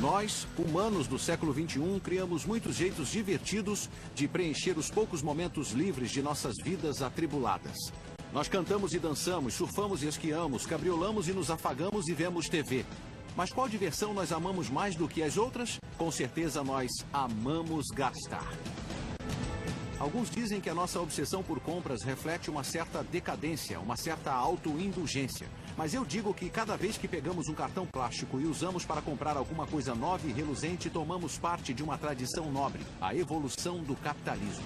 Nós, humanos do século XXI, criamos muitos jeitos divertidos de preencher os poucos momentos livres de nossas vidas atribuladas. Nós cantamos e dançamos, surfamos e esquiamos, cabriolamos e nos afagamos e vemos TV. Mas qual diversão nós amamos mais do que as outras? Com certeza nós amamos gastar. Alguns dizem que a nossa obsessão por compras reflete uma certa decadência, uma certa autoindulgência. Mas eu digo que cada vez que pegamos um cartão plástico e usamos para comprar alguma coisa nova e reluzente, tomamos parte de uma tradição nobre, a evolução do capitalismo.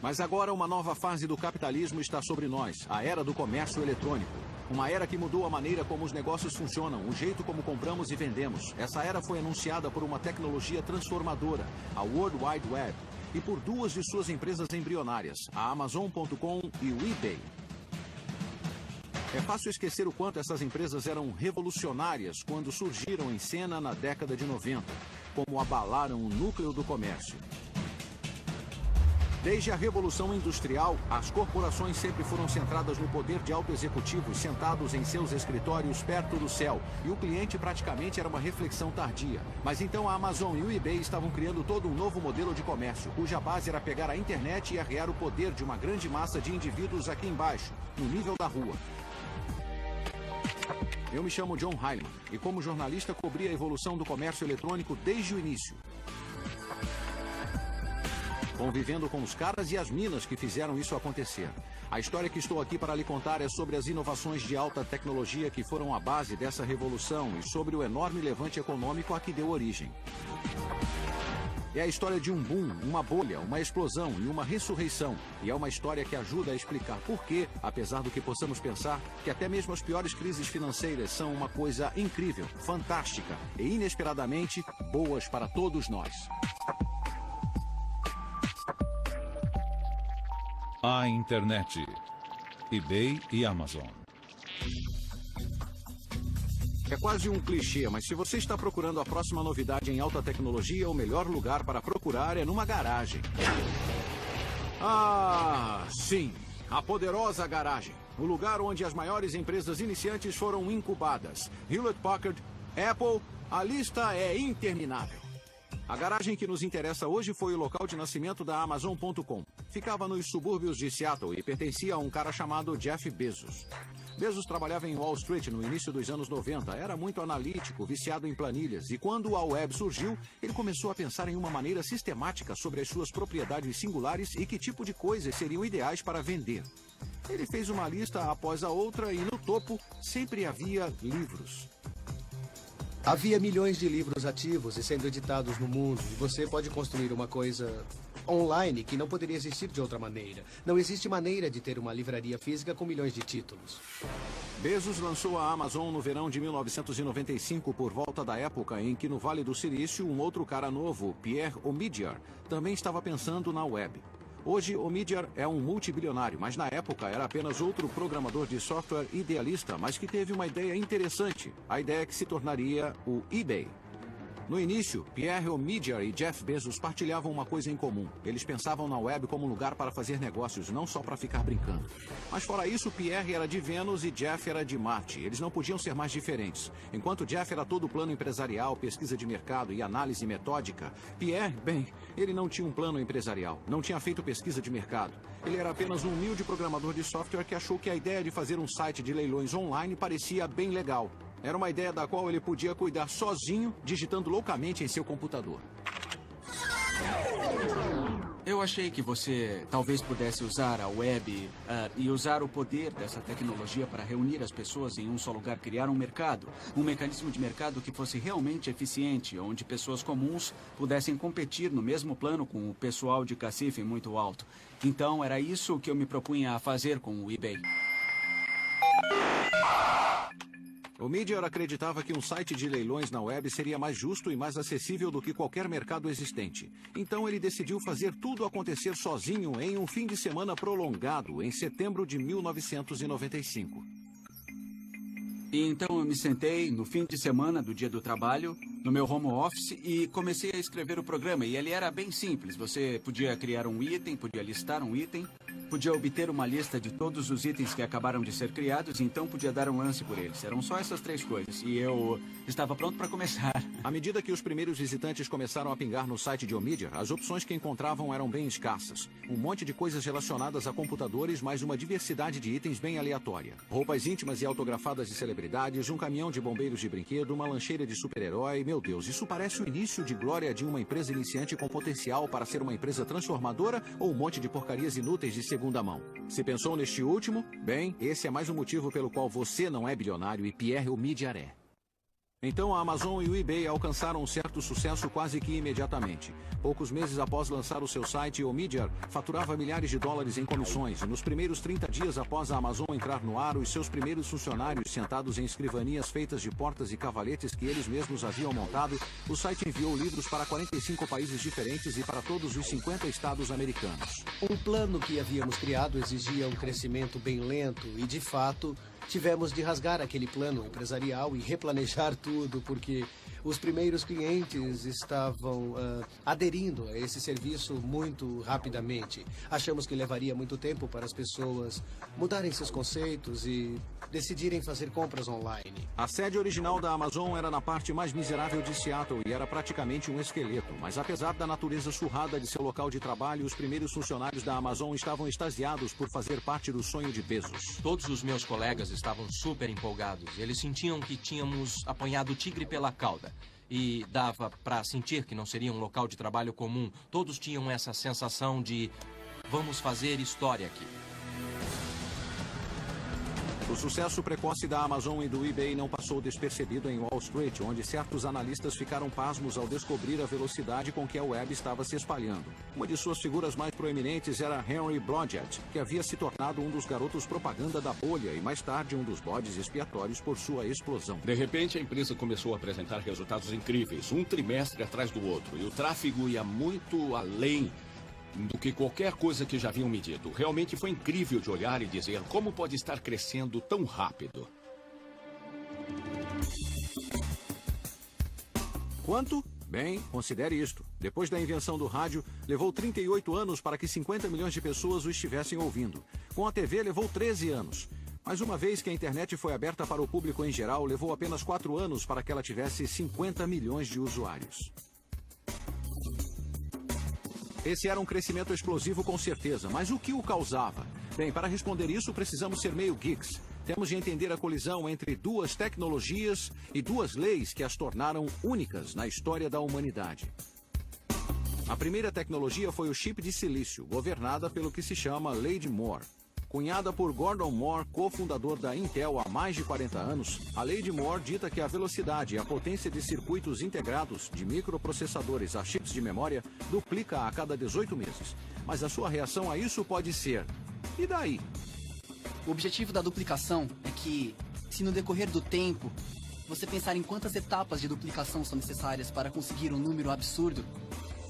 Mas agora uma nova fase do capitalismo está sobre nós, a era do comércio eletrônico. Uma era que mudou a maneira como os negócios funcionam, o jeito como compramos e vendemos. Essa era foi anunciada por uma tecnologia transformadora, a World Wide Web, e por duas de suas empresas embrionárias, a Amazon.com e o eBay. É fácil esquecer o quanto essas empresas eram revolucionárias quando surgiram em cena na década de 90, como abalaram o núcleo do comércio. Desde a Revolução Industrial, as corporações sempre foram centradas no poder de auto-executivos sentados em seus escritórios perto do céu, e o cliente praticamente era uma reflexão tardia. Mas então a Amazon e o eBay estavam criando todo um novo modelo de comércio, cuja base era pegar a internet e arrear o poder de uma grande massa de indivíduos aqui embaixo, no nível da rua. Eu me chamo John Heilemann, e como jornalista cobri a evolução do comércio eletrônico desde o início, convivendo com os caras e as minas que fizeram isso acontecer. A história que estou aqui para lhe contar é sobre as inovações de alta tecnologia que foram a base dessa revolução e sobre o enorme levante econômico a que deu origem. É a história de um boom, uma bolha, uma explosão e uma ressurreição. E é uma história que ajuda a explicar por que, apesar do que possamos pensar, que até mesmo as piores crises financeiras são uma coisa incrível, fantástica e inesperadamente boas para todos nós. A internet, eBay e Amazon. É quase um clichê, mas se você está procurando a próxima novidade em alta tecnologia, o melhor lugar para procurar é numa garagem. Ah, sim, a poderosa garagem. O lugar onde as maiores empresas iniciantes foram incubadas. Hewlett-Packard, Apple, a lista é interminável. A garagem que nos interessa hoje foi o local de nascimento da Amazon.com. Ficava nos subúrbios de Seattle e pertencia a um cara chamado Jeff Bezos. Bezos trabalhava em Wall Street no início dos anos 90, era muito analítico, viciado em planilhas, e quando a web surgiu, ele começou a pensar em uma maneira sistemática sobre as suas propriedades singulares e que tipo de coisas seriam ideais para vender. Ele fez uma lista após a outra e no topo sempre havia livros. Havia milhões de livros ativos e sendo editados no mundo, e você pode construir uma coisa online que não poderia existir de outra maneira. Não existe maneira de ter uma livraria física com milhões de títulos. Bezos lançou a Amazon no verão de 1995, por volta da época em que no Vale do Silício um outro cara novo, Pierre Omidyar, também estava pensando na web. Hoje, Omidyar é um multibilionário, mas na época era apenas outro programador de software idealista, mas que teve uma ideia interessante, a ideia que se tornaria o eBay. No início, Pierre Omidyar e Jeff Bezos partilhavam uma coisa em comum. Eles pensavam na web como um lugar para fazer negócios, não só para ficar brincando. Mas fora isso, Pierre era de Vênus e Jeff era de Marte. Eles não podiam ser mais diferentes. Enquanto Jeff era todo plano empresarial, pesquisa de mercado e análise metódica, Pierre, bem, ele não tinha um plano empresarial, não tinha feito pesquisa de mercado. Ele era apenas um humilde programador de software que achou que a ideia de fazer um site de leilões online parecia bem legal. Era uma ideia da qual ele podia cuidar sozinho, digitando loucamente em seu computador. Eu achei que você talvez pudesse usar a web e usar o poder dessa tecnologia para reunir as pessoas em um só lugar, criar um mercado, um mecanismo de mercado que fosse realmente eficiente, onde pessoas comuns pudessem competir no mesmo plano com o pessoal de cacife muito alto. Então, era isso que eu me propunha a fazer com o eBay. Omidyar acreditava que um site de leilões na web seria mais justo e mais acessível do que qualquer mercado existente. Então ele decidiu fazer tudo acontecer sozinho em um fim de semana prolongado, em setembro de 1995. E então eu me sentei no fim de semana do dia do trabalho, no meu home office, e comecei a escrever o programa. E ele era bem simples. Você podia criar um item, podia listar um item, Podia obter uma lista de todos os itens que acabaram de ser criados e então podia dar um lance por eles. Eram só essas 3 coisas. E eu estava pronto para começar. À medida que os primeiros visitantes começaram a pingar no site de Omidyar, as opções que encontravam eram bem escassas. Um monte de coisas relacionadas a computadores, mas uma diversidade de itens bem aleatória. Roupas íntimas e autografadas de celebridades, um caminhão de bombeiros de brinquedo, uma lancheira de super-herói. Meu Deus, isso parece o início de glória de uma empresa iniciante com potencial para ser uma empresa transformadora ou um monte de porcarias inúteis de segunda mão. Se pensou neste último, bem, esse é mais um motivo pelo qual você não é bilionário e Pierre Omidyar é. Então a Amazon e o eBay alcançaram um certo sucesso quase que imediatamente. Poucos meses após lançar o seu site, Omidyar faturava milhares de dólares em comissões. E nos primeiros 30 dias após a Amazon entrar no ar, os seus primeiros funcionários sentados em escrivanias feitas de portas e cavaletes que eles mesmos haviam montado, o site enviou livros para 45 países diferentes e para todos os 50 estados americanos. Um plano que havíamos criado exigia um crescimento bem lento e, de fato, tivemos de rasgar aquele plano empresarial e replanejar tudo, porque os primeiros clientes estavam aderindo a esse serviço muito rapidamente. Achamos que levaria muito tempo para as pessoas mudarem seus conceitos e decidirem fazer compras online. A sede original da Amazon era na parte mais miserável de Seattle e era praticamente um esqueleto. Mas apesar da natureza surrada de seu local de trabalho, os primeiros funcionários da Amazon estavam extasiados por fazer parte do sonho de Bezos. Todos os meus colegas estavam super empolgados. Eles sentiam que tínhamos apanhado o tigre pela cauda. E dava para sentir que não seria um local de trabalho comum. Todos tinham essa sensação de vamos fazer história aqui. O sucesso precoce da Amazon e do eBay não passou despercebido em Wall Street, onde certos analistas ficaram pasmos ao descobrir a velocidade com que a web estava se espalhando. Uma de suas figuras mais proeminentes era Henry Blodgett, que havia se tornado um dos garotos propaganda da bolha e mais tarde um dos bodes expiatórios por sua explosão. De repente, a empresa começou a apresentar resultados incríveis, um trimestre atrás do outro, e o tráfego ia muito além do que qualquer coisa que já haviam medido. Realmente foi incrível de olhar e dizer como pode estar crescendo tão rápido. Quanto? Bem, considere isto. Depois da invenção do rádio, levou 38 anos para que 50 milhões de pessoas o estivessem ouvindo. Com a TV, levou 13 anos. Mas uma vez que a internet foi aberta para o público em geral, levou apenas 4 anos para que ela tivesse 50 milhões de usuários. Esse era um crescimento explosivo com certeza, mas o que o causava? Bem, para responder isso, precisamos ser meio geeks. Temos de entender a colisão entre duas tecnologias e duas leis que as tornaram únicas na história da humanidade. A primeira tecnologia foi o chip de silício, governada pelo que se chama Lei de Moore. Cunhada por Gordon Moore, cofundador da Intel há mais de 40 anos, a Lei de Moore dita que a velocidade e a potência de circuitos integrados, de microprocessadores a chips de memória, duplica a cada 18 meses. Mas a sua reação a isso pode ser: e daí? O objetivo da duplicação é que, se no decorrer do tempo, você pensar em quantas etapas de duplicação são necessárias para conseguir um número absurdo,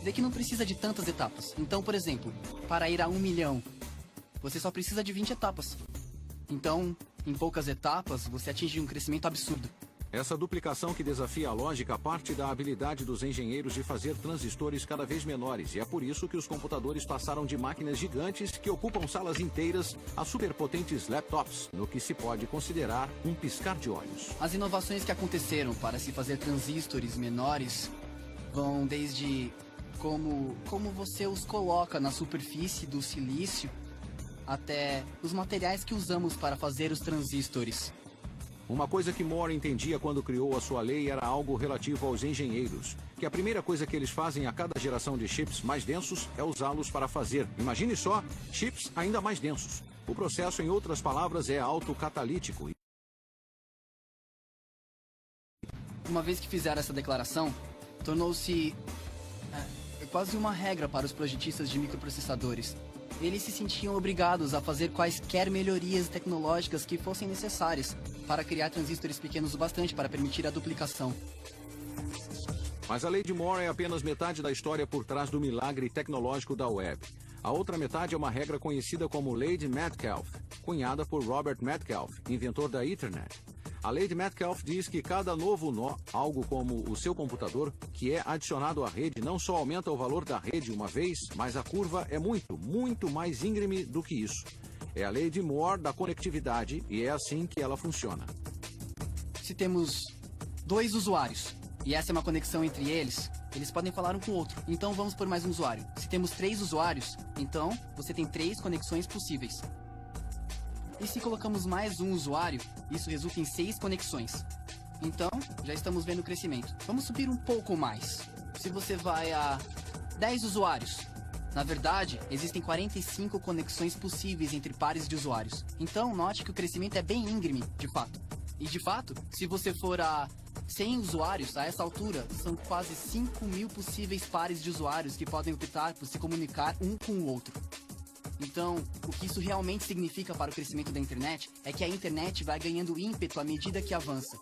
vê que não precisa de tantas etapas. Então, por exemplo, para ir a 1 milhão, você só precisa de 20 etapas. Então, em poucas etapas, você atinge um crescimento absurdo. Essa duplicação que desafia a lógica parte da habilidade dos engenheiros de fazer transistores cada vez menores. E é por isso que os computadores passaram de máquinas gigantes que ocupam salas inteiras a superpotentes laptops, no que se pode considerar um piscar de olhos. As inovações que aconteceram para se fazer transistores menores vão desde como você os coloca na superfície do silício até os materiais que usamos para fazer os transistores. Uma coisa que Moore entendia quando criou a sua lei era algo relativo aos engenheiros, que a primeira coisa que eles fazem a cada geração de chips mais densos é usá-los para fazer, imagine só, chips ainda mais densos. O processo, em outras palavras, é autocatalítico. Uma vez que fizeram essa declaração, tornou-se quase uma regra para os projetistas de microprocessadores. Eles se sentiam obrigados a fazer quaisquer melhorias tecnológicas que fossem necessárias para criar transistores pequenos o bastante para permitir a duplicação. Mas a lei de Moore é apenas metade da história por trás do milagre tecnológico da web. A outra metade é uma regra conhecida como Lei de Metcalfe, cunhada por Robert Metcalfe, inventor da Ethernet. A lei de Metcalfe diz que cada novo nó, algo como o seu computador, que é adicionado à rede, não só aumenta o valor da rede uma vez, mas a curva é muito mais íngreme do que isso. É a lei de Moore da conectividade e é assim que ela funciona. Se temos 2 usuários e essa é uma conexão entre eles, eles podem falar um com o outro. Então vamos por mais um usuário. Se temos 3 usuários, então você tem 3 conexões possíveis. E se colocamos mais um usuário, isso resulta em 6 conexões. Então, já estamos vendo o crescimento. Vamos subir um pouco mais. Se você vai a 10 usuários, na verdade, existem 45 conexões possíveis entre pares de usuários. Então, note que o crescimento é bem íngreme, de fato. E, de fato, se você for a 100 usuários, a essa altura, são quase 5.000 possíveis pares de usuários que podem optar por se comunicar um com o outro. Então, o que isso realmente significa para o crescimento da internet é que a internet vai ganhando ímpeto à medida que avança.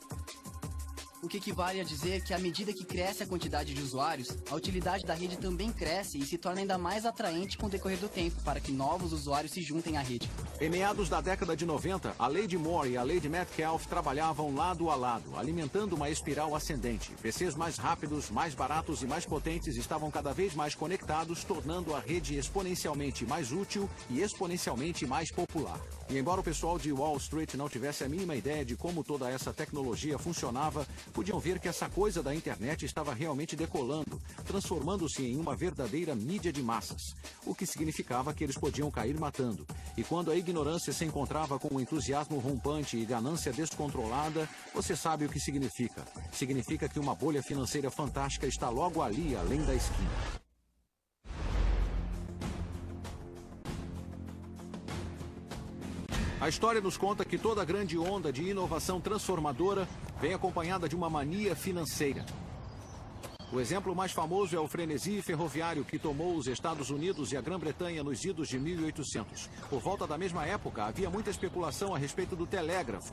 O que equivale a dizer que à medida que cresce a quantidade de usuários, a utilidade da rede também cresce e se torna ainda mais atraente com o decorrer do tempo para que novos usuários se juntem à rede. Em meados da década de 90, a lei de Moore e a lei de Metcalfe trabalhavam lado a lado, alimentando uma espiral ascendente. PCs mais rápidos, mais baratos e mais potentes estavam cada vez mais conectados, tornando a rede exponencialmente mais útil e exponencialmente mais popular. E embora o pessoal de Wall Street não tivesse a mínima ideia de como toda essa tecnologia funcionava, podiam ver que essa coisa da internet estava realmente decolando, transformando-se em uma verdadeira mídia de massas, o que significava que eles podiam cair matando. E quando a ignorância se encontrava com um entusiasmo rompante e ganância descontrolada, você sabe o que significa. Significa que uma bolha financeira fantástica está logo ali, além da esquina. A história nos conta que toda grande onda de inovação transformadora vem acompanhada de uma mania financeira. O exemplo mais famoso é o frenesi ferroviário que tomou os Estados Unidos e a Grã-Bretanha nos idos de 1800. Por volta da mesma época, havia muita especulação a respeito do telégrafo.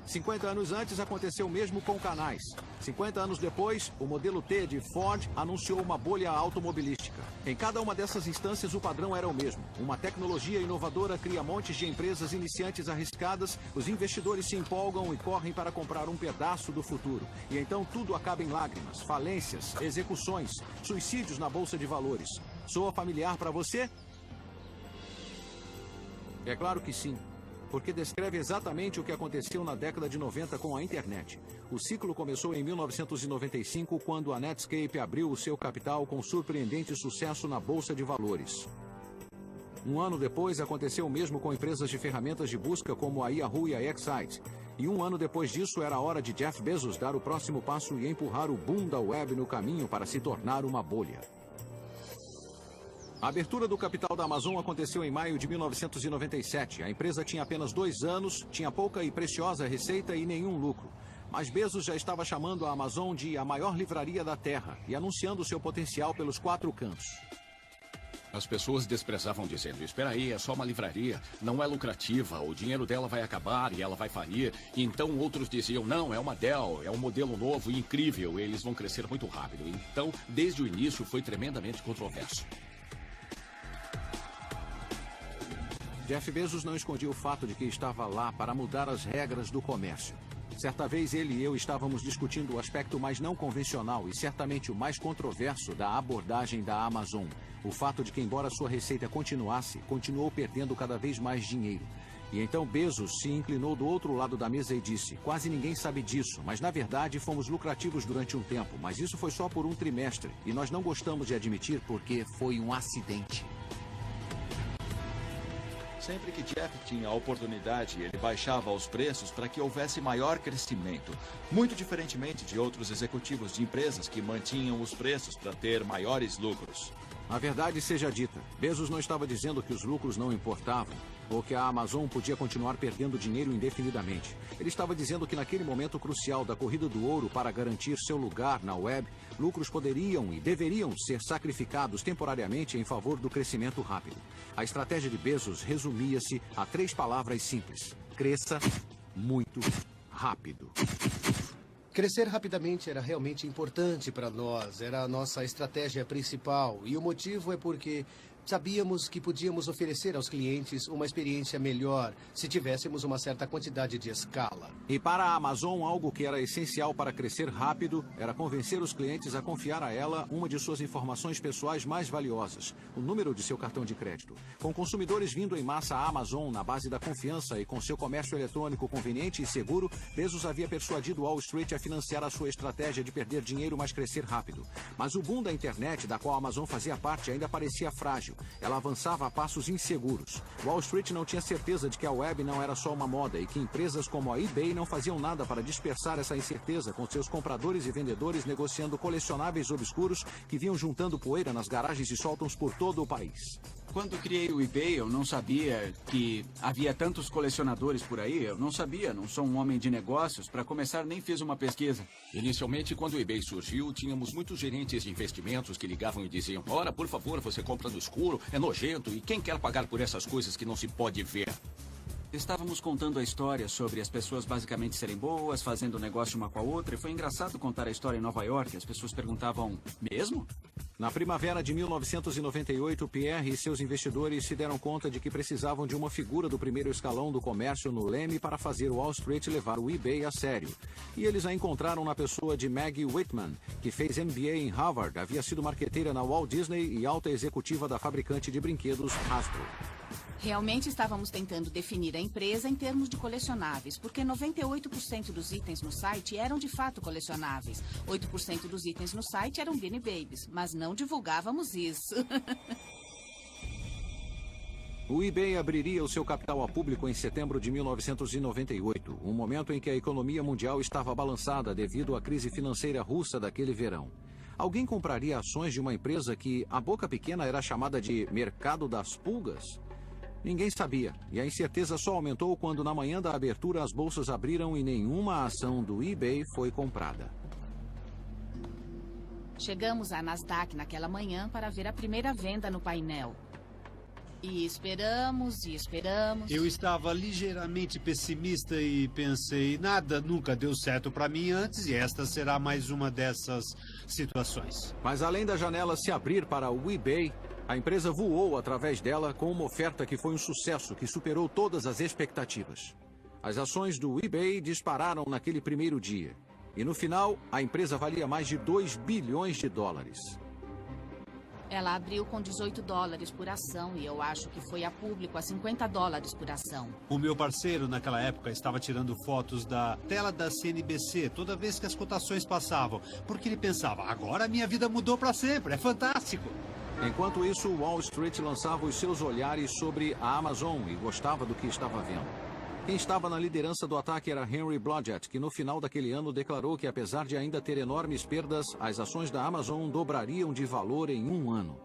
50 anos antes, aconteceu o mesmo com canais. 50 anos depois, o modelo T de Ford anunciou uma bolha automobilística. Em cada uma dessas instâncias, o padrão era o mesmo. Uma tecnologia inovadora cria montes de empresas iniciantes arriscadas, os investidores se empolgam e correm para comprar um pedaço do futuro. E então tudo acaba em lágrimas, falências, execuções, suicídios na bolsa de valores. Soa familiar para você? É claro que sim. Porque descreve exatamente o que aconteceu na década de 90 com a internet. O ciclo começou em 1995, quando a Netscape abriu o seu capital com surpreendente sucesso na bolsa de valores. Um ano depois, aconteceu o mesmo com empresas de ferramentas de busca como a Yahoo e a Excite. E um ano depois disso, era a hora de Jeff Bezos dar o próximo passo e empurrar o boom da web no caminho para se tornar uma bolha. A abertura do capital da Amazon aconteceu em maio de 1997. A empresa tinha apenas 2 anos, tinha pouca e preciosa receita e nenhum lucro. Mas Bezos já estava chamando a Amazon de a maior livraria da Terra e anunciando seu potencial pelos 4 cantos. As pessoas desprezavam dizendo, espera aí, é só uma livraria, não é lucrativa, o dinheiro dela vai acabar e ela vai falir. E então outros diziam, não, é uma Dell, é um modelo novo e incrível, eles vão crescer muito rápido. Então, desde o início, foi tremendamente controverso. Jeff Bezos não escondia o fato de que estava lá para mudar as regras do comércio. Certa vez ele e eu estávamos discutindo o aspecto mais não convencional e certamente o mais controverso da abordagem da Amazon. O fato de que, embora sua receita continuasse, continuou perdendo cada vez mais dinheiro. E então Bezos se inclinou do outro lado da mesa e disse, quase ninguém sabe disso, mas na verdade fomos lucrativos durante um tempo, mas isso foi só por um trimestre e nós não gostamos de admitir porque foi um acidente. Sempre que Jeff tinha a oportunidade, ele baixava os preços para que houvesse maior crescimento. Muito diferentemente de outros executivos de empresas que mantinham os preços para ter maiores lucros. A verdade seja dita, Bezos não estava dizendo que os lucros não importavam, ou que a Amazon podia continuar perdendo dinheiro indefinidamente. Ele estava dizendo que naquele momento crucial da corrida do ouro para garantir seu lugar na web, lucros poderiam e deveriam ser sacrificados temporariamente em favor do crescimento rápido. A estratégia de Bezos resumia-se a 3 palavras simples: cresça muito rápido. Crescer rapidamente era realmente importante para nós, era a nossa estratégia principal. E o motivo é porque Sabíamos que podíamos oferecer aos clientes uma experiência melhor se tivéssemos uma certa quantidade de escala. E para a Amazon, algo que era essencial para crescer rápido era convencer os clientes a confiar a ela uma de suas informações pessoais mais valiosas, o número de seu cartão de crédito. Com consumidores vindo em massa à Amazon na base da confiança e com seu comércio eletrônico conveniente e seguro, Bezos havia persuadido Wall Street a financiar a sua estratégia de perder dinheiro, mas crescer rápido. Mas o boom da internet, da qual a Amazon fazia parte, ainda parecia frágil. Ela avançava a passos inseguros. Wall Street não tinha certeza de que a web não era só uma moda e que empresas como a eBay não faziam nada para dispersar essa incerteza, com seus compradores e vendedores negociando colecionáveis obscuros que vinham juntando poeira nas garagens e sótãos por todo o país. Quando criei o eBay, eu não sabia que havia tantos colecionadores por aí. Eu não sabia, não sou um homem de negócios. Para começar, nem fiz uma pesquisa. Inicialmente, quando o eBay surgiu, tínhamos muitos gerentes de investimentos que ligavam e diziam: ora, por favor, você compra no escuro, é nojento, e quem quer pagar por essas coisas que não se pode ver? Estávamos contando a história sobre as pessoas basicamente serem boas, fazendo negócio uma com a outra, e foi engraçado contar a história em Nova York. As pessoas perguntavam: mesmo? Na primavera de 1998, Pierre e seus investidores se deram conta de que precisavam de uma figura do primeiro escalão do comércio no leme para fazer Wall Street levar o eBay a sério. E eles a encontraram na pessoa de Maggie Whitman, que fez MBA em Harvard, havia sido marqueteira na Walt Disney e alta executiva da fabricante de brinquedos Hasbro. Realmente estávamos tentando definir a empresa em termos de colecionáveis, porque 98% dos itens no site eram de fato colecionáveis. 8% dos itens no site eram Beanie Babies, mas não divulgávamos isso. O eBay abriria o seu capital a público em setembro de 1998, um momento em que a economia mundial estava balançada devido à crise financeira russa daquele verão. Alguém compraria ações de uma empresa que, à boca pequena, era chamada de mercado das pulgas? Ninguém sabia, e a incerteza só aumentou quando na manhã da abertura as bolsas abriram e nenhuma ação do eBay foi comprada. Chegamos à Nasdaq naquela manhã para ver a primeira venda no painel. E esperamos, e esperamos. Eu estava ligeiramente pessimista e pensei, nada nunca deu certo para mim antes e esta será mais uma dessas situações. Mas além da janela se abrir para o eBay, a empresa voou através dela com uma oferta que foi um sucesso, que superou todas as expectativas. As ações do eBay dispararam naquele primeiro dia. E no final, a empresa valia mais de 2 bilhões de dólares. Ela abriu com $18 por ação e eu acho que foi a público a $50 por ação. O meu parceiro naquela época estava tirando fotos da tela da CNBC toda vez que as cotações passavam, porque ele pensava, agora a minha vida mudou para sempre, é fantástico. Enquanto isso, Wall Street lançava os seus olhares sobre a Amazon e gostava do que estava vendo. Quem estava na liderança do ataque era Henry Blodgett, que no final daquele ano declarou que, apesar de ainda ter enormes perdas, as ações da Amazon dobrariam de valor em um ano.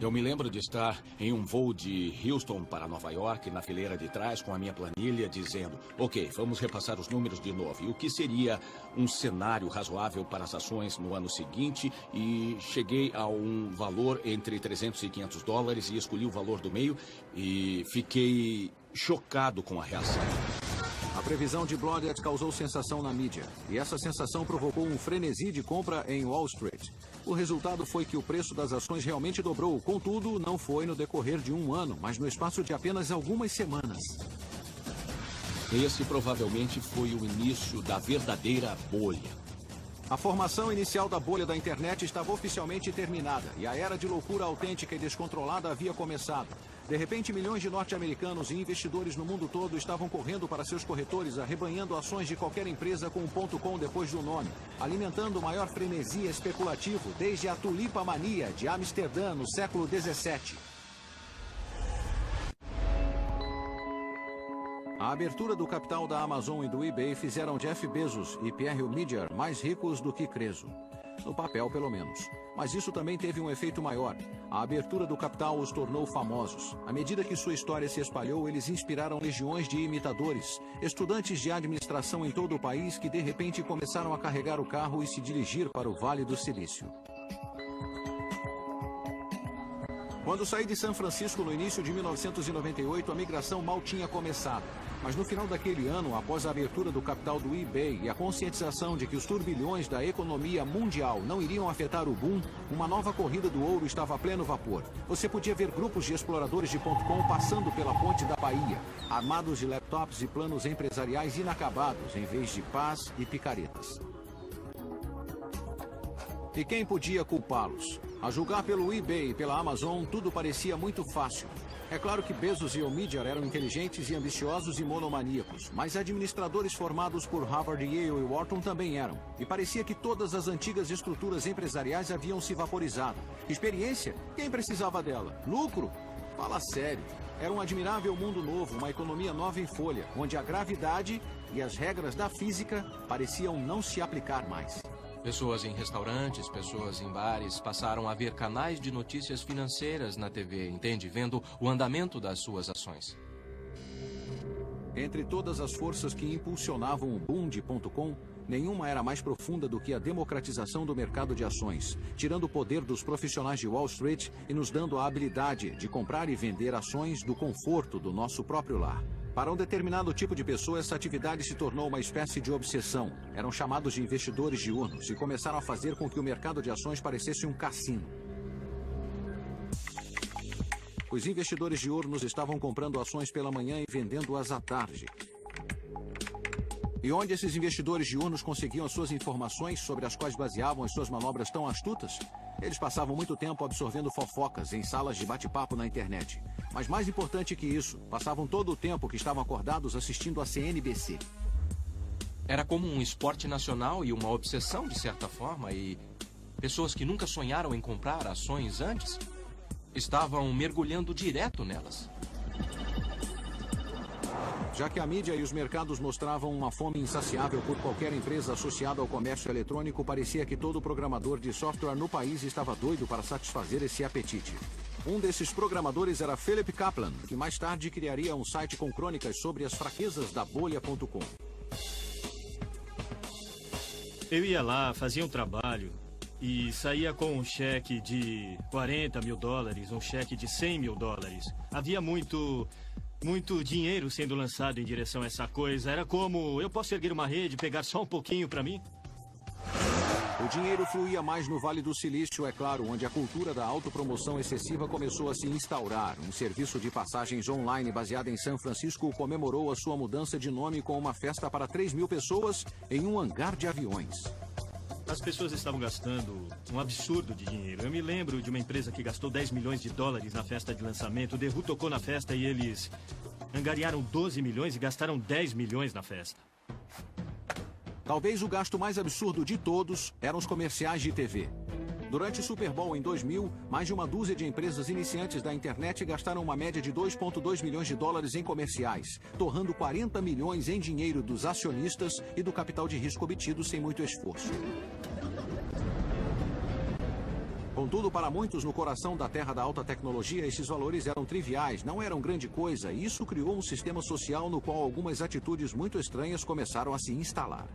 Eu me lembro de estar em um voo de Houston para Nova York, na fileira de trás, com a minha planilha, dizendo: ok, vamos repassar os números de novo. E o que seria um cenário razoável para as ações no ano seguinte? E cheguei a um valor entre 300 e 500 dólares e escolhi o valor do meio e fiquei chocado com a reação. A previsão de Blodgett causou sensação na mídia, e essa sensação provocou um frenesi de compra em Wall Street. O resultado foi que o preço das ações realmente dobrou, contudo, não foi no decorrer de um ano, mas no espaço de apenas algumas semanas. Esse provavelmente foi o início da verdadeira bolha. A formação inicial da bolha da internet estava oficialmente terminada, e a era de loucura autêntica e descontrolada havia começado. De repente, milhões de norte-americanos e investidores no mundo todo estavam correndo para seus corretores, arrebanhando ações de qualquer empresa com um .com depois do nome, alimentando o maior frenesi especulativo desde a tulipamania de Amsterdã no século XVII. A abertura do capital da Amazon e do eBay fizeram Jeff Bezos e Pierre Omidyar mais ricos do que Creso. No papel, pelo menos. Mas isso também teve um efeito maior. A abertura do capital os tornou famosos. À medida que sua história se espalhou, eles inspiraram legiões de imitadores, estudantes de administração em todo o país que de repente começaram a carregar o carro e se dirigir para o Vale do Silício. Quando saí de São Francisco no início de 1998, a migração mal tinha começado. Mas no final daquele ano, após a abertura do capital do eBay e a conscientização de que os turbilhões da economia mundial não iriam afetar o boom, uma nova corrida do ouro estava a pleno vapor. Você podia ver grupos de exploradores de .com passando pela ponte da Bahia, armados de laptops e planos empresariais inacabados, em vez de paz e picaretas. E quem podia culpá-los? A julgar pelo eBay e pela Amazon, tudo parecia muito fácil. É claro que Bezos e Omidyar eram inteligentes e ambiciosos e monomaníacos, mas administradores formados por Harvard, Yale e Wharton também eram. E parecia que todas as antigas estruturas empresariais haviam se vaporizado. Experiência? Quem precisava dela? Lucro? Fala sério. Era um admirável mundo novo, uma economia nova em folha, onde a gravidade e as regras da física pareciam não se aplicar mais. Pessoas em restaurantes, pessoas em bares passaram a ver canais de notícias financeiras na TV, entende? Vendo o andamento das suas ações. Entre todas as forças que impulsionavam o boom de .com, nenhuma era mais profunda do que a democratização do mercado de ações, tirando o poder dos profissionais de Wall Street e nos dando a habilidade de comprar e vender ações do conforto do nosso próprio lar. Para um determinado tipo de pessoa, essa atividade se tornou uma espécie de obsessão. Eram chamados de investidores diurnos e começaram a fazer com que o mercado de ações parecesse um cassino. Os investidores diurnos estavam comprando ações pela manhã e vendendo-as à tarde. E onde esses investidores diurnos conseguiam as suas informações sobre as quais baseavam as suas manobras tão astutas? Eles passavam muito tempo absorvendo fofocas em salas de bate-papo na internet. Mas mais importante que isso, passavam todo o tempo que estavam acordados assistindo a CNBC. Era como um esporte nacional e uma obsessão, de certa forma, e pessoas que nunca sonharam em comprar ações antes estavam mergulhando direto nelas. Já que a mídia e os mercados mostravam uma fome insaciável por qualquer empresa associada ao comércio eletrônico, parecia que todo programador de software no país estava doido para satisfazer esse apetite. Um desses programadores era Philip Kaplan, que mais tarde criaria um site com crônicas sobre as fraquezas da bolha.com. Eu ia lá, fazia um trabalho e saía com um cheque de 40 mil dólares, um cheque de 100 mil dólares. Havia muito dinheiro sendo lançado em direção a essa coisa. Era como, eu posso erguer uma rede e pegar só um pouquinho para mim? O dinheiro fluía mais no Vale do Silício, é claro, onde a cultura da autopromoção excessiva começou a se instaurar. Um serviço de passagens online baseado em São Francisco comemorou a sua mudança de nome com uma festa para 3 mil pessoas em um hangar de aviões. As pessoas estavam gastando um absurdo de dinheiro. Eu me lembro de uma empresa que gastou 10 milhões de dólares na festa de lançamento. O The Who tocou na festa e eles angariaram 12 milhões e gastaram 10 milhões na festa. Talvez o gasto mais absurdo de todos eram os comerciais de TV. Durante o Super Bowl em 2000, mais de uma dúzia de empresas iniciantes da internet gastaram uma média de 2,2 milhões de dólares em comerciais, torrando 40 milhões em dinheiro dos acionistas e do capital de risco obtido sem muito esforço. Contudo, para muitos no coração da terra da alta tecnologia, esses valores eram triviais, não eram grande coisa, e isso criou um sistema social no qual algumas atitudes muito estranhas começaram a se instalar.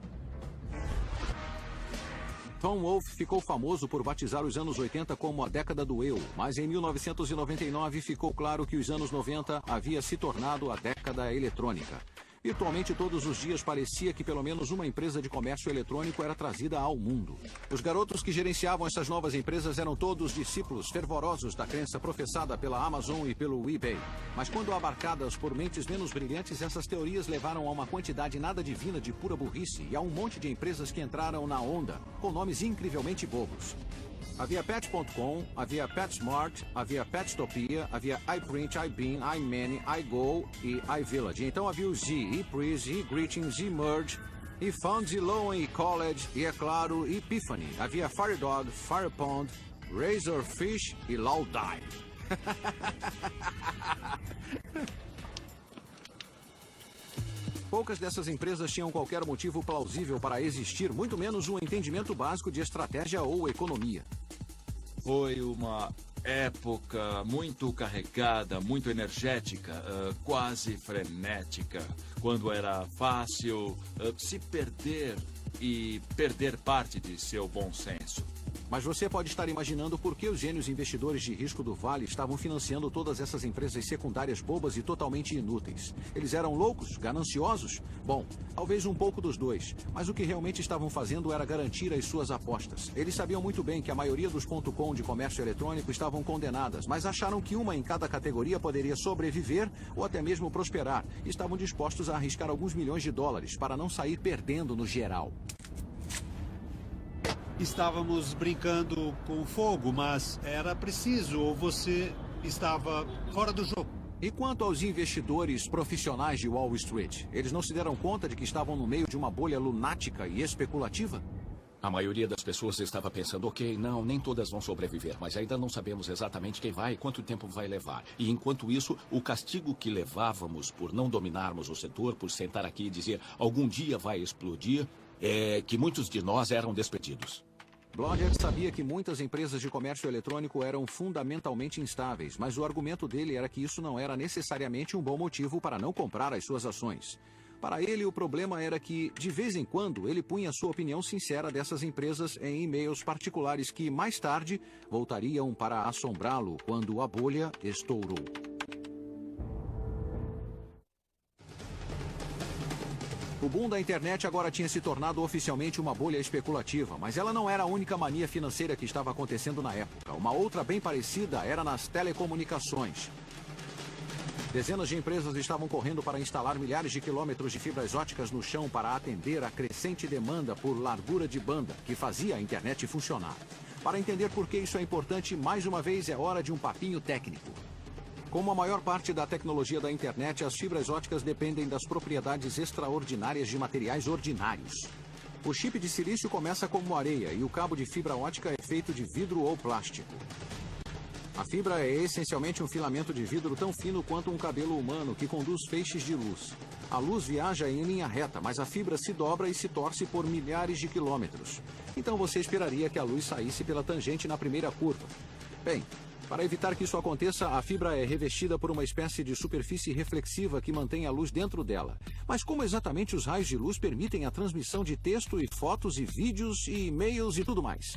Tom Wolfe ficou famoso por batizar os anos 80 como a década do eu, mas em 1999 ficou claro que os anos 90 havia se tornado a década eletrônica. Virtualmente todos os dias parecia que pelo menos uma empresa de comércio eletrônico era trazida ao mundo. Os garotos que gerenciavam essas novas empresas eram todos discípulos fervorosos da crença professada pela Amazon e pelo eBay. Mas quando abarcadas por mentes menos brilhantes, essas teorias levaram a uma quantidade nada divina de pura burrice e a um monte de empresas que entraram na onda, com nomes incrivelmente bobos. Havia Pets.com, havia PetSmart, havia Petstopia, havia iPrint, iBean, iMany, iGo e iVillage. Então havia o Z, ePrease, eGreetings, eMerge, eFound, eLoan, eCollege e, é claro, Epiphany. Havia FireDog, FirePond, Razorfish e Laudai. Poucas dessas empresas tinham qualquer motivo plausível para existir, muito menos um entendimento básico de estratégia ou economia. Foi uma época muito carregada, muito energética, quase frenética, quando era fácil se perder e perder parte de seu bom senso. Mas você pode estar imaginando por que os gênios investidores de risco do Vale estavam financiando todas essas empresas secundárias bobas e totalmente inúteis. Eles eram loucos? Gananciosos? Bom, talvez um pouco dos dois. Mas o que realmente estavam fazendo era garantir as suas apostas. Eles sabiam muito bem que a maioria dos .com de comércio eletrônico estavam condenadas, mas acharam que uma em cada categoria poderia sobreviver ou até mesmo prosperar. E estavam dispostos a arriscar alguns milhões de dólares para não sair perdendo no geral. Estávamos brincando com fogo, mas era preciso ou você estava fora do jogo. E quanto aos investidores profissionais de Wall Street, eles não se deram conta de que estavam no meio de uma bolha lunática e especulativa? A maioria das pessoas estava pensando, ok, não, nem todas vão sobreviver, mas ainda não sabemos exatamente quem vai e quanto tempo vai levar. E enquanto isso, o castigo que levávamos por não dominarmos o setor, por sentar aqui e dizer, algum dia vai explodir, é que muitos de nós eram despedidos. Blodgett sabia que muitas empresas de comércio eletrônico eram fundamentalmente instáveis, mas o argumento dele era que isso não era necessariamente um bom motivo para não comprar as suas ações. Para ele, o problema era que, de vez em quando, ele punha sua opinião sincera dessas empresas em e-mails particulares que, mais tarde, voltariam para assombrá-lo quando a bolha estourou. O boom da internet agora tinha se tornado oficialmente uma bolha especulativa, mas ela não era a única mania financeira que estava acontecendo na época. Uma outra bem parecida era nas telecomunicações. Dezenas de empresas estavam correndo para instalar milhares de quilômetros de fibras óticas no chão para atender a crescente demanda por largura de banda, que fazia a internet funcionar. Para entender por que isso é importante, mais uma vez é hora de um papinho técnico. Como a maior parte da tecnologia da internet, as fibras óticas dependem das propriedades extraordinárias de materiais ordinários. O chip de silício começa como areia e o cabo de fibra ótica é feito de vidro ou plástico. A fibra é essencialmente um filamento de vidro tão fino quanto um cabelo humano que conduz feixes de luz. A luz viaja em linha reta, mas a fibra se dobra e se torce por milhares de quilômetros. Então você esperaria que a luz saísse pela tangente na primeira curva. Bem, para evitar que isso aconteça, a fibra é revestida por uma espécie de superfície reflexiva que mantém a luz dentro dela. Mas como exatamente os raios de luz permitem a transmissão de texto e fotos e vídeos e e-mails e tudo mais?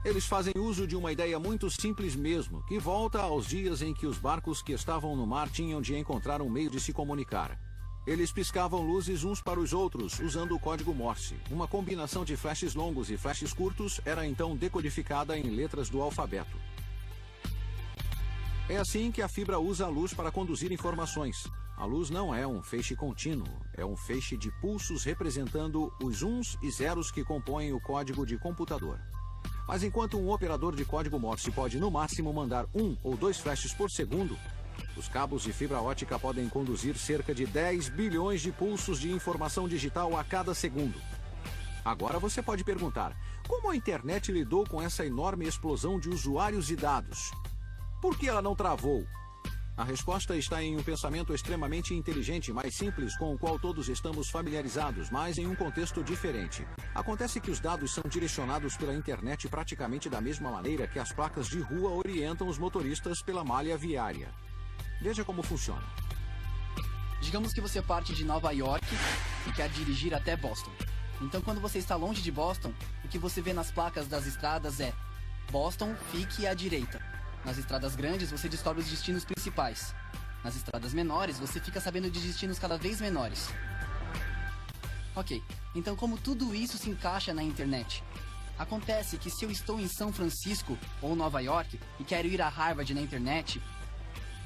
Eles fazem uso de uma ideia muito simples mesmo, que volta aos dias em que os barcos que estavam no mar tinham de encontrar um meio de se comunicar. Eles piscavam luzes uns para os outros, usando o código Morse. Uma combinação de flashes longos e flashes curtos era então decodificada em letras do alfabeto. É assim que a fibra usa a luz para conduzir informações. A luz não é um feixe contínuo, é um feixe de pulsos representando os uns e zeros que compõem o código de computador. Mas enquanto um operador de código Morse pode no máximo mandar 1 ou 2 flashes por segundo, os cabos de fibra ótica podem conduzir cerca de 10 bilhões de pulsos de informação digital a cada segundo. Agora você pode perguntar, como a internet lidou com essa enorme explosão de usuários e dados? Por que ela não travou? A resposta está em um pensamento extremamente inteligente, mais simples, com o qual todos estamos familiarizados, mas em um contexto diferente. Acontece que os dados são direcionados pela internet praticamente da mesma maneira que as placas de rua orientam os motoristas pela malha viária. Veja como funciona. Digamos que você parte de Nova York e quer dirigir até Boston. Então, quando você está longe de Boston, o que você vê nas placas das estradas é Boston, fique à direita. Nas estradas grandes, você descobre os destinos principais. Nas estradas menores, você fica sabendo de destinos cada vez menores. Ok, então como tudo isso se encaixa na internet? Acontece que se eu estou em São Francisco ou Nova York e quero ir a Harvard na internet,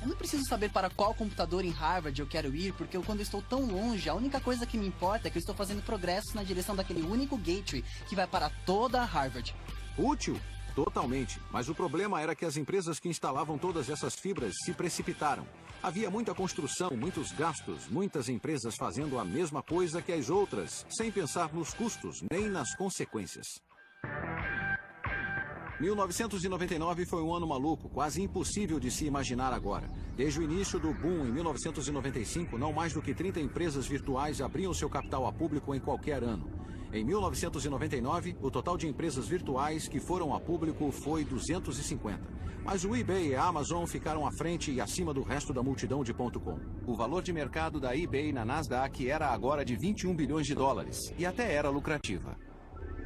eu não preciso saber para qual computador em Harvard eu quero ir, porque quando eu estou tão longe, a única coisa que me importa é que eu estou fazendo progressos na direção daquele único gateway que vai para toda a Harvard. Útil? Totalmente, mas o problema era que as empresas que instalavam todas essas fibras se precipitaram. Havia muita construção, muitos gastos, muitas empresas fazendo a mesma coisa que as outras, sem pensar nos custos nem nas consequências. 1999 foi um ano maluco, quase impossível de se imaginar agora. Desde o início do boom em 1995, não mais do que 30 empresas virtuais abriam seu capital a público em qualquer ano. Em 1999, o total de empresas virtuais que foram a público foi 250. Mas o eBay e a Amazon ficaram à frente e acima do resto da multidão de .com. O valor de mercado da eBay na Nasdaq era agora de 21 bilhões de dólares e até era lucrativa.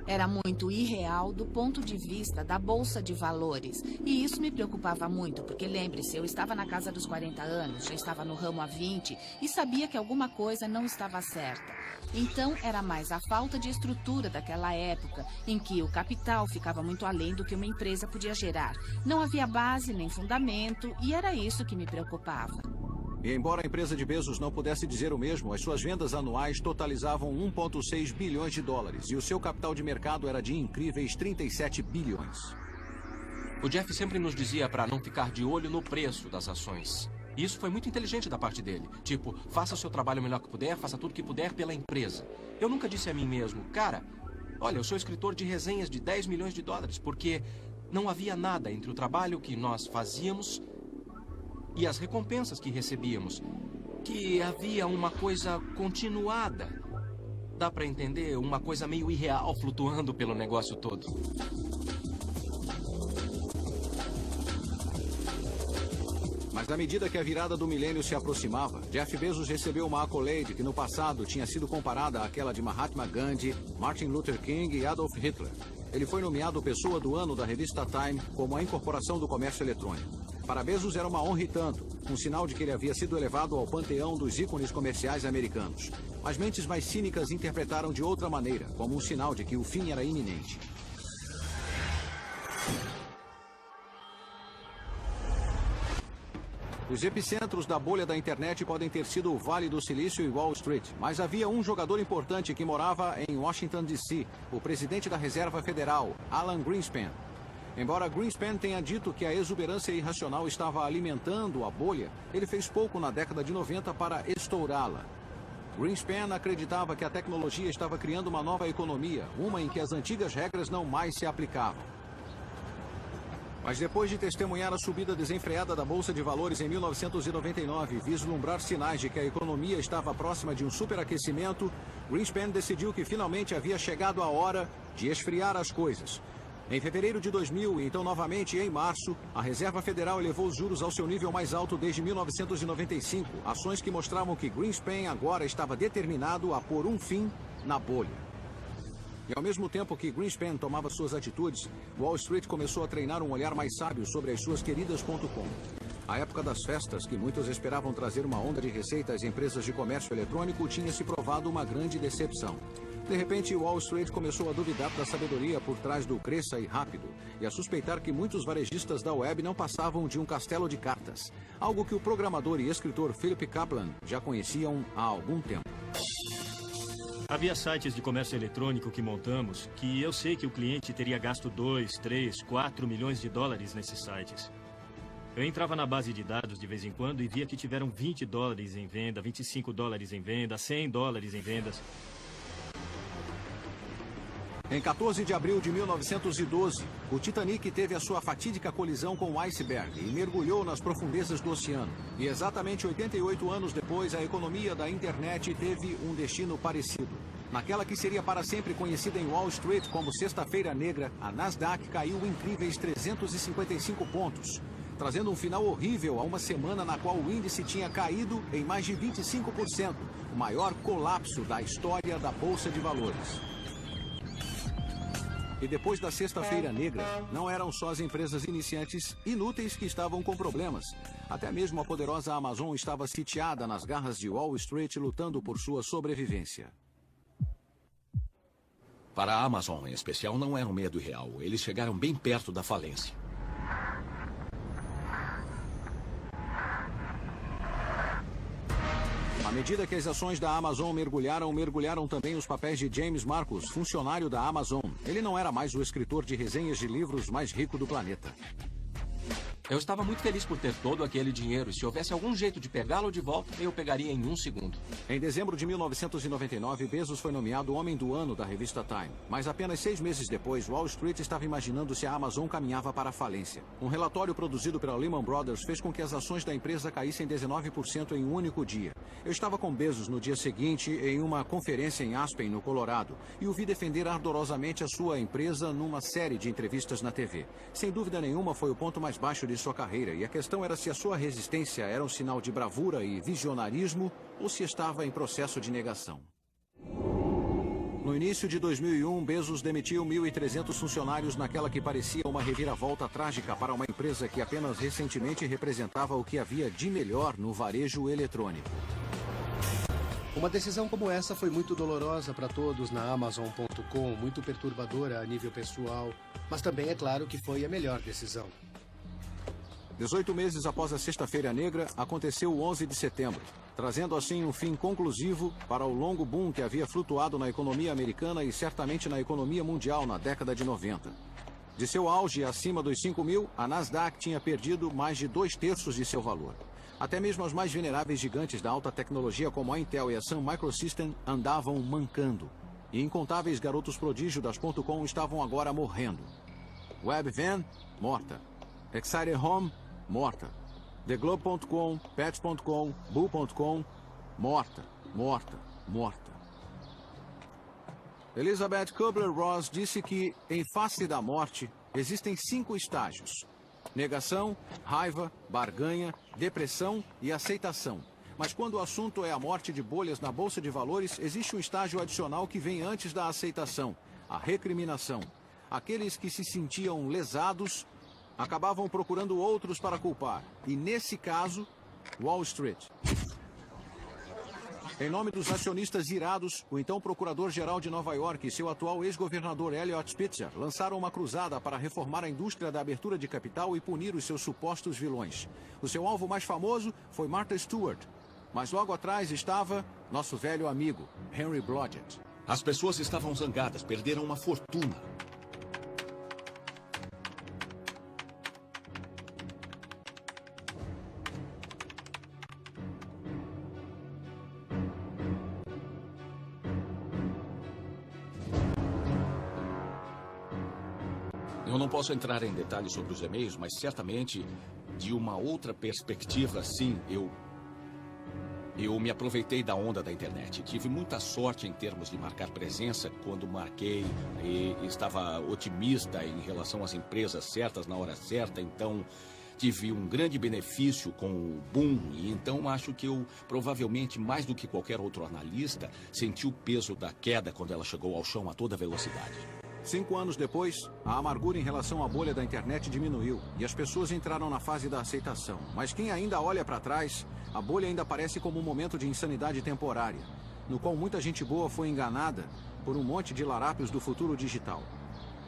Era muito irreal do ponto de vista da Bolsa de Valores. E isso me preocupava muito, porque lembre-se, eu estava na casa dos 40 anos, já estava no ramo há 20 e sabia que alguma coisa não estava certa. Então, era mais a falta de estrutura daquela época, em que o capital ficava muito além do que uma empresa podia gerar. Não havia base nem fundamento, e era isso que me preocupava. E embora a empresa de Bezos não pudesse dizer o mesmo, as suas vendas anuais totalizavam 1,6 bilhões de dólares e o seu capital de mercado era de incríveis 37 bilhões. O Jeff sempre nos dizia para não ficar de olho no preço das ações. E isso foi muito inteligente da parte dele. Tipo, faça o seu trabalho o melhor que puder, faça tudo que puder pela empresa. Eu nunca disse a mim mesmo, cara, olha, eu sou escritor de resenhas de 10 milhões de dólares, porque não havia nada entre o trabalho que nós fazíamos e as recompensas que recebíamos, que havia uma coisa continuada. Dá para entender? Uma coisa meio irreal flutuando pelo negócio todo. Mas à medida que a virada do milênio se aproximava, Jeff Bezos recebeu uma accolade que no passado tinha sido comparada àquela de Mahatma Gandhi, Martin Luther King e Adolf Hitler. Ele foi nomeado Pessoa do Ano da revista Time como a incorporação do comércio eletrônico. Para Bezos era uma honra e tanto, um sinal de que ele havia sido elevado ao panteão dos ícones comerciais americanos. Mas mentes mais cínicas interpretaram de outra maneira, como um sinal de que o fim era iminente. Os epicentros da bolha da internet podem ter sido o Vale do Silício e Wall Street, mas havia um jogador importante que morava em Washington, D.C., o presidente da Reserva Federal, Alan Greenspan. Embora Greenspan tenha dito que a exuberância irracional estava alimentando a bolha, ele fez pouco na década de 90 para estourá-la. Greenspan acreditava que a tecnologia estava criando uma nova economia, uma em que as antigas regras não mais se aplicavam. Mas depois de testemunhar a subida desenfreada da Bolsa de Valores em 1999 e vislumbrar sinais de que a economia estava próxima de um superaquecimento, Greenspan decidiu que finalmente havia chegado a hora de esfriar as coisas. Em fevereiro de 2000 e então novamente em março, a Reserva Federal elevou os juros ao seu nível mais alto desde 1995, ações que mostravam que Greenspan agora estava determinado a pôr um fim na bolha. E ao mesmo tempo que Greenspan tomava suas atitudes, Wall Street começou a treinar um olhar mais sábio sobre as suas queridas.com. A época das festas, que muitos esperavam trazer uma onda de receita às empresas de comércio eletrônico, tinha se provado uma grande decepção. De repente, Wall Street começou a duvidar da sabedoria por trás do cresça e rápido, e a suspeitar que muitos varejistas da web não passavam de um castelo de cartas, algo que o programador e escritor Philip Kaplan já conheciam há algum tempo. Havia sites de comércio eletrônico que montamos que eu sei que o cliente teria gasto 2, 3, 4 milhões de dólares nesses sites. Eu entrava na base de dados de vez em quando e via que tiveram 20 dólares em venda, 25 dólares em venda, 100 dólares em vendas. Em 14 de abril de 1912, o Titanic teve a sua fatídica colisão com o iceberg e mergulhou nas profundezas do oceano. E exatamente 88 anos depois, a economia da internet teve um destino parecido. Naquela que seria para sempre conhecida em Wall Street como Sexta-feira Negra, a Nasdaq caiu incríveis 355 pontos, trazendo um final horrível a uma semana na qual o índice tinha caído em mais de 25%, o maior colapso da história da Bolsa de Valores. E depois da Sexta-feira Negra, não eram só as empresas iniciantes inúteis que estavam com problemas. Até mesmo a poderosa Amazon estava sitiada nas garras de Wall Street, lutando por sua sobrevivência. Para a Amazon, em especial, não era um medo irreal. Eles chegaram bem perto da falência. À medida que as ações da Amazon mergulharam também os papéis de James Marcus, funcionário da Amazon. Ele não era mais o escritor de resenhas de livros mais rico do planeta. Eu estava muito feliz por ter todo aquele dinheiro e se houvesse algum jeito de pegá-lo de volta, eu pegaria em 1 segundo. Em dezembro de 1999, Bezos foi nomeado Homem do Ano da revista Time. Mas apenas 6 meses depois, Wall Street estava imaginando se a Amazon caminhava para a falência. Um relatório produzido pela Lehman Brothers fez com que as ações da empresa caíssem 19% em um único dia. Eu estava com Bezos no dia seguinte em uma conferência em Aspen, no Colorado, e o vi defender ardorosamente a sua empresa numa série de entrevistas na TV. Sem dúvida nenhuma, foi o ponto mais baixo de sua carreira, e a questão era se a sua resistência era um sinal de bravura e visionarismo ou se estava em processo de negação. No início de 2001, Bezos demitiu 1.300 funcionários naquela que parecia uma reviravolta trágica para uma empresa que apenas recentemente representava o que havia de melhor no varejo eletrônico. Uma decisão como essa foi muito dolorosa para todos na Amazon.com, muito perturbadora a nível pessoal, mas também é claro que foi a melhor decisão. 18 meses após a Sexta-feira Negra, aconteceu o 11 de setembro, trazendo assim um fim conclusivo para o longo boom que havia flutuado na economia americana e certamente na economia mundial na década de 90. De seu auge acima dos 5.000, a Nasdaq tinha perdido mais de 2/3 de seu valor. Até mesmo as mais veneráveis gigantes da alta tecnologia como a Intel e a Sun Microsystem andavam mancando. E incontáveis garotos prodígio das .com estavam agora morrendo. Webvan, morta. Excited Home, morta. TheGlobe.com, Pets.com, Bull.com, morta, morta, morta. Elizabeth Kubler-Ross disse que, em face da morte, existem 5 estágios: negação, raiva, barganha, depressão e aceitação. Mas quando o assunto é a morte de bolhas na Bolsa de Valores, existe um estágio adicional que vem antes da aceitação: a recriminação. Aqueles que se sentiam lesados acabavam procurando outros para culpar. E, nesse caso, Wall Street. Em nome dos acionistas irados, o então procurador-geral de Nova York e seu atual ex-governador Eliot Spitzer lançaram uma cruzada para reformar a indústria da abertura de capital e punir os seus supostos vilões. O seu alvo mais famoso foi Martha Stewart, mas logo atrás estava nosso velho amigo, Henry Blodgett. As pessoas estavam zangadas, perderam uma fortuna. Eu não posso entrar em detalhes sobre os e-mails, mas certamente, de uma outra perspectiva, sim, eu me aproveitei da onda da internet. Tive muita sorte em termos de marcar presença quando marquei e estava otimista em relação às empresas certas na hora certa, então tive um grande benefício com o boom e então acho que eu, provavelmente, mais do que qualquer outro analista, senti o peso da queda quando ela chegou ao chão a toda velocidade. 5 anos depois, a amargura em relação à bolha da internet diminuiu e as pessoas entraram na fase da aceitação. Mas quem ainda olha para trás, a bolha ainda parece como um momento de insanidade temporária, no qual muita gente boa foi enganada por um monte de larápios do futuro digital.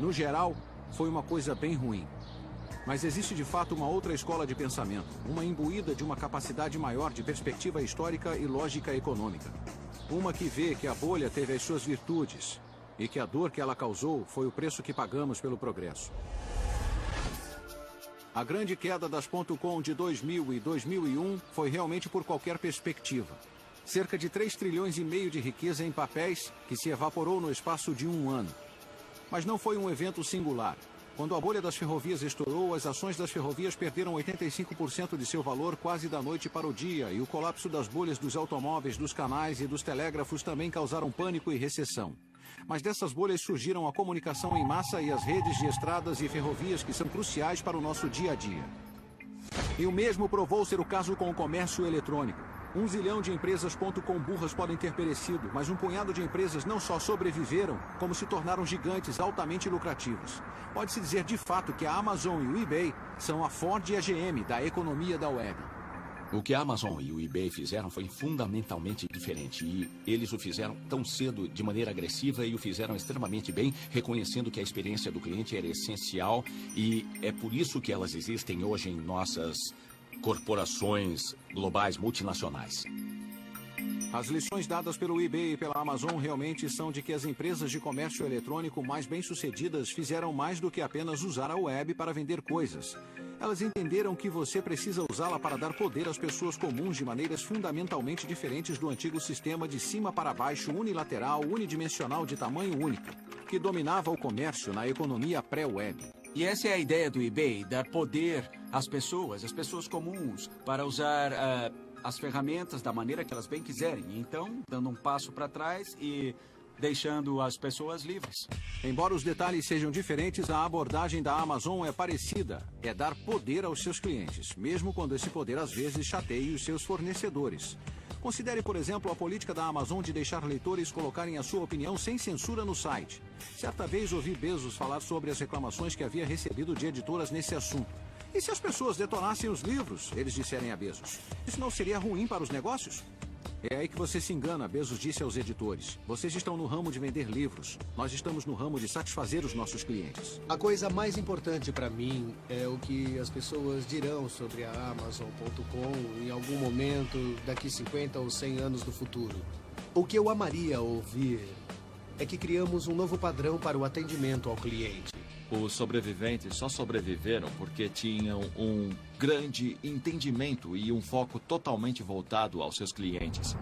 No geral, foi uma coisa bem ruim. Mas existe de fato uma outra escola de pensamento, uma imbuída de uma capacidade maior de perspectiva histórica e lógica econômica. Uma que vê que a bolha teve as suas virtudes e que a dor que ela causou foi o preço que pagamos pelo progresso. A grande queda das .com de 2000 e 2001 foi realmente por qualquer perspectiva. Cerca de 3,5 trilhões de riqueza em papéis que se evaporou no espaço de um ano. Mas não foi um evento singular. Quando a bolha das ferrovias estourou, as ações das ferrovias perderam 85% de seu valor quase da noite para o dia, e o colapso das bolhas dos automóveis, dos canais e dos telégrafos também causaram pânico e recessão. Mas dessas bolhas surgiram a comunicação em massa e as redes de estradas e ferrovias que são cruciais para o nosso dia a dia. E o mesmo provou ser o caso com o comércio eletrônico. 1 zilhão de empresas .com burras podem ter perecido, mas um punhado de empresas não só sobreviveram, como se tornaram gigantes altamente lucrativos. Pode-se dizer de fato que a Amazon e o eBay são a Ford e a GM da economia da web. O que a Amazon e o eBay fizeram foi fundamentalmente diferente e eles o fizeram tão cedo, de maneira agressiva e o fizeram extremamente bem, reconhecendo que a experiência do cliente era essencial e é por isso que elas existem hoje em nossas corporações globais multinacionais. As lições dadas pelo eBay e pela Amazon realmente são de que as empresas de comércio eletrônico mais bem-sucedidas fizeram mais do que apenas usar a web para vender coisas. Elas entenderam que você precisa usá-la para dar poder às pessoas comuns de maneiras fundamentalmente diferentes do antigo sistema de cima para baixo, unilateral, unidimensional de tamanho único, que dominava o comércio na economia pré-web. E essa é a ideia do eBay, dar poder às pessoas comuns, para usar as ferramentas da maneira que elas bem quiserem. Então, dando um passo para trás e deixando as pessoas livres. Embora os detalhes sejam diferentes, a abordagem da Amazon é parecida. É dar poder aos seus clientes, mesmo quando esse poder às vezes chateie os seus fornecedores. Considere, por exemplo, a política da Amazon de deixar leitores colocarem a sua opinião sem censura no site. Certa vez ouvi Bezos falar sobre as reclamações que havia recebido de editoras nesse assunto. E se as pessoas detonassem os livros, eles disserem a Bezos, isso não seria ruim para os negócios? É aí que você se engana, Bezos disse aos editores. Vocês estão no ramo de vender livros. Nós estamos no ramo de satisfazer os nossos clientes. A coisa mais importante para mim é o que as pessoas dirão sobre a Amazon.com em algum momento daqui 50 ou 100 anos no futuro. O que eu amaria ouvir é que criamos um novo padrão para o atendimento ao cliente. Os sobreviventes só sobreviveram porque tinham um grande entendimento e um foco totalmente voltado aos seus clientes.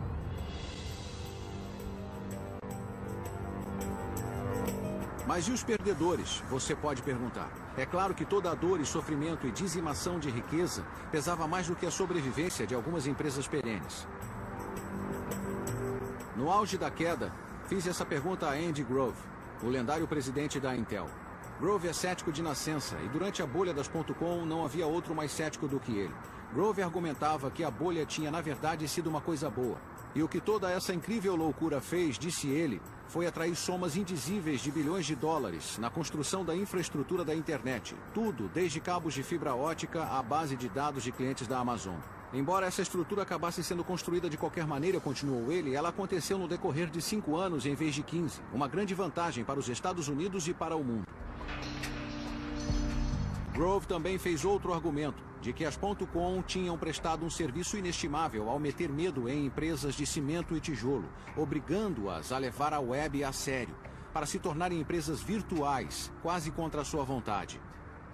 Mas e os perdedores? Você pode perguntar. É claro que toda a dor e sofrimento e dizimação de riqueza pesava mais do que a sobrevivência de algumas empresas perenes. No auge da queda, fiz essa pergunta a Andy Grove, o lendário presidente da Intel. Grove é cético de nascença e durante a bolha das .com não havia outro mais cético do que ele. Grove argumentava que a bolha tinha na verdade sido uma coisa boa. E o que toda essa incrível loucura fez, disse ele, foi atrair somas indizíveis de bilhões de dólares na construção da infraestrutura da internet. Tudo, desde cabos de fibra ótica à base de dados de clientes da Amazon. Embora essa estrutura acabasse sendo construída de qualquer maneira, continuou ele, ela aconteceu no decorrer de 5 anos em vez de 15. Uma grande vantagem para os Estados Unidos e para o mundo. Grove também fez outro argumento, de que as .com tinham prestado um serviço inestimável ao meter medo em empresas de cimento e tijolo, obrigando-as a levar a web a sério, para se tornarem empresas virtuais, quase contra a sua vontade.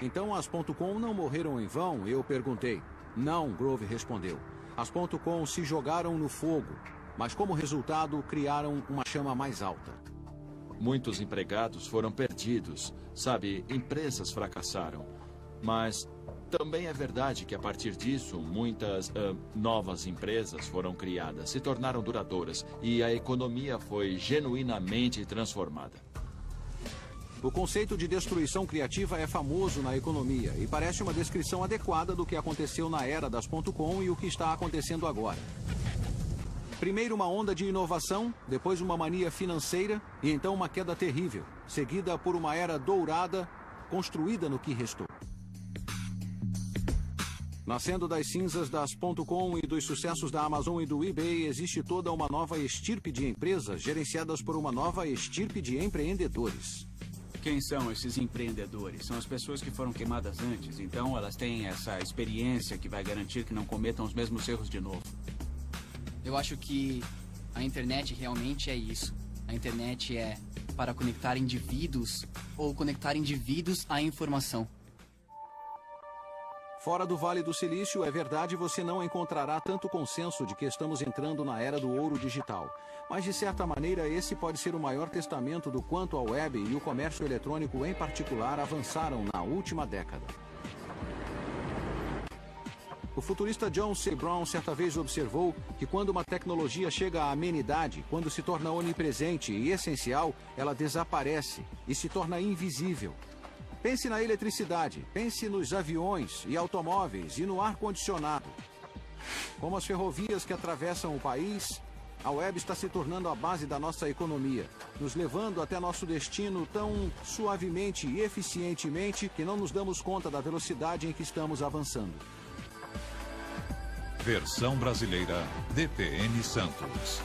Então as .com não morreram em vão? Eu perguntei. Não, Grove respondeu. As .com se jogaram no fogo, mas como resultado criaram uma chama mais alta. Muitos empregados foram perdidos, sabe, empresas fracassaram. Mas também é verdade que a partir disso, muitas novas empresas foram criadas, se tornaram duradouras e a economia foi genuinamente transformada. O conceito de destruição criativa é famoso na economia e parece uma descrição adequada do que aconteceu na era das .com e o que está acontecendo agora. Primeiro uma onda de inovação, depois uma mania financeira e então uma queda terrível, seguida por uma era dourada construída no que restou. Nascendo das cinzas das .com e dos sucessos da Amazon e do eBay, existe toda uma nova estirpe de empresas gerenciadas por uma nova estirpe de empreendedores. Quem são esses empreendedores? São as pessoas que foram queimadas antes, então elas têm essa experiência que vai garantir que não cometam os mesmos erros de novo. Eu acho que a internet realmente é isso. A internet é para conectar indivíduos ou conectar indivíduos à informação. Fora do Vale do Silício, é verdade, você não encontrará tanto consenso de que estamos entrando na era do ouro digital. Mas, de certa maneira, esse pode ser o maior testamento do quanto a web e o comércio eletrônico, em particular, avançaram na última década. O futurista John C. Brown certa vez observou que quando uma tecnologia chega à amenidade, quando se torna onipresente e essencial, ela desaparece e se torna invisível. Pense na eletricidade, pense nos aviões e automóveis e no ar-condicionado. Como as ferrovias que atravessam o país, a web está se tornando a base da nossa economia, nos levando até nosso destino tão suavemente e eficientemente que não nos damos conta da velocidade em que estamos avançando. Versão brasileira, DPN Santos.